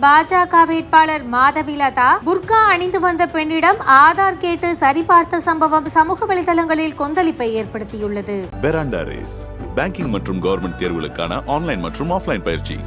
பாஜக வேட்பாளர் மாதவிலதா புர்கா அணிந்து வந்த பெண்ணிடம் ஆதார் கேட்டு சரிபார்த்த சம்பவம் சமூக வலைதளங்களில் கொந்தளிப்பை ஏற்படுத்தியுள்ளது. பெராண்டா ரேஸ் பேங்கிங் மற்றும் கவர்மெண்ட் தேர்வுகளுக்கான ஆன்லைன் மற்றும் ஆஃப்லைன் பயிற்சி.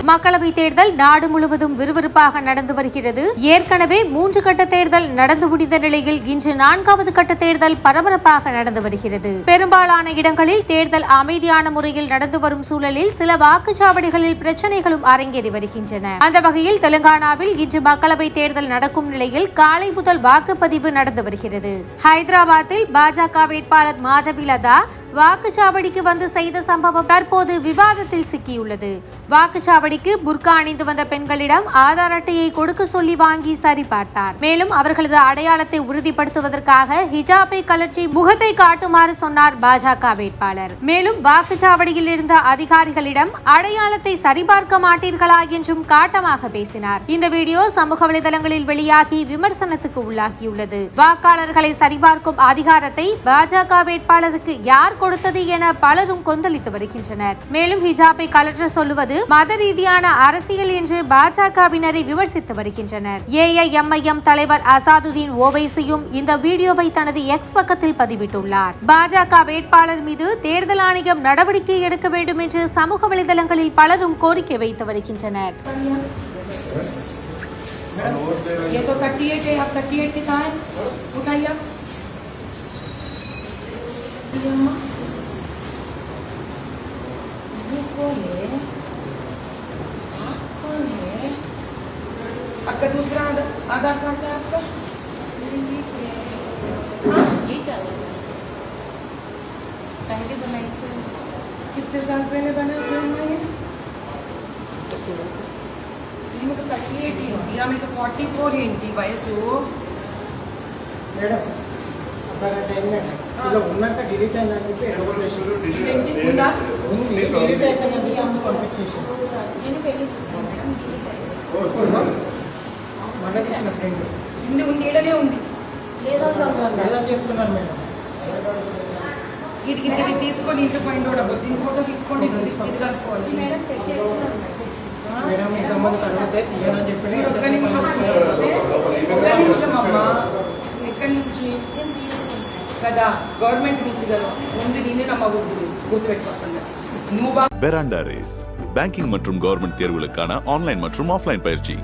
மக்களவைத் தேர்தல் நாடு முழுவதும் விறுவிறுப்பாக நடந்து வருகிறது. ஏற்கனவே 3 கட்ட தேர்தல் நடந்து முடிந்த நிலையில் இன்று 4வது கட்ட தேர்தல் பரபரப்பாக நடந்து வருகிறது. பெரும்பாலான இடங்களில் தேர்தல் அமைதியான முறையில் நடந்து வரும் சூழலில் சில வாக்குச்சாவடிகளில் பிரச்சனைகளும் அரங்கேறி வருகின்றன. அந்த வகையில் தெலுங்கானாவில் இன்று மக்களவைத் தேர்தல் நடக்கும் நிலையில் காலை முதல் வாக்குப்பதிவு நடந்து வருகிறது. ஹைதராபாத்தில் பாஜக வேட்பாளர் மாதவிலதா வாக்குச்சாவடிக்கு வந்து செய்த சம்பவம் தற்போது விவாதத்தில் சிக்கியுள்ளது. வாக்குச்சாவடிக்கு புர்கா அணிந்து வந்த பெண்களிடம் ஆதார் அட்டையை கொடுக்க சொல்லி வாங்கி சரிபார்த்தார். மேலும் அவர்களது அடையாளத்தை உறுதிப்படுத்துவதற்காக ஹிஜாபை கலற்றி முகத்தை காட்டுமாறு சொன்னார் பாஜக வேட்பாளர். மேலும் வாக்குச்சாவடியில் இருந்த அதிகாரிகளிடம் அடையாளத்தை சரிபார்க்க மாட்டீர்களா என்றும் காட்டமாக பேசினார். இந்த வீடியோ சமூக வலைதளங்களில் வெளியாகி விமர்சனத்துக்கு உள்ளாகியுள்ளது. வாக்காளர்களை சரிபார்க்கும் அதிகாரத்தை பாஜக வேட்பாளருக்கு யார் கொடுத்தது என பலரும் கொந்தளித்து வருகின்றனர். மேலும் ஹிஜாபை கலற்ற சொல்லுவது மத ரீதியான அரசியல் என்று பாஜகவினரை விமர்சித்து வருகின்றனர். ஏஐஎம்ஐஎம் தலைவர் அசாதுதீன் ஓவைசியும் இந்த வீடியோவை தனது எக்ஸ் பக்கத்தில் பதிவிட்டுள்ளார். பாஜக வேட்பாளர் மீது தேர்தல் ஆணையம் நடவடிக்கை எடுக்க வேண்டும் என்று சமூக வலைதளங்களில் பலரும் கோரிக்கை வைத்து வருகின்றனர். आपका दूसरा आधार कार्ड है आपका? हाँ ये चाहिए। पहले बनाई से कितने साल पहले बना ये? मैं तो 38 ही होती, मैं तो 44 ही थी वयसु. मैडम अपना टाइम में ఇలా ఉన్నాక డిలీట్ అయిందని చెప్పి ఎడగొట్టేసారు. ఉందా? డిలీట్ అయిపోయినది అమ్మ కంప్లీట్ చేశాను. నేను పెళ్లి చేశాను మేడం, డిలీట్ అయింది. మనకిచ్చిన ఫ్రెండ్ ఉంది ఈడనే ఉంది. లేదా చెప్తున్నాను మేడం. ఇది తీసుకొని ఇంట్లో ఫైండ్ అవుట్ అవ్వదు. దీని ఫోటో తీసుకోండి, ఇది కలుపుకోవాలి మేడం. చెక్ చేసుకున్నాను మేడం. ఇంతమంది అడిగితే తీయనని చెప్పి ఒక్క నిమిషం అమ్మా. ఎక్కడి నుంచి కదా? గవర్నమెంట్ నుంచి కదా. ముందు నేనే నమ్మకూడదు, గుర్తుపెట్టుకోవాలి. నువ్వు பெராண்டா ரேஸ் பேங்கிங் மற்றும் கவர்மெண்ட் தேர்வுகளுக்கான ஆன்லைன் மற்றும் ஆஃப்லைன் பயிற்சி.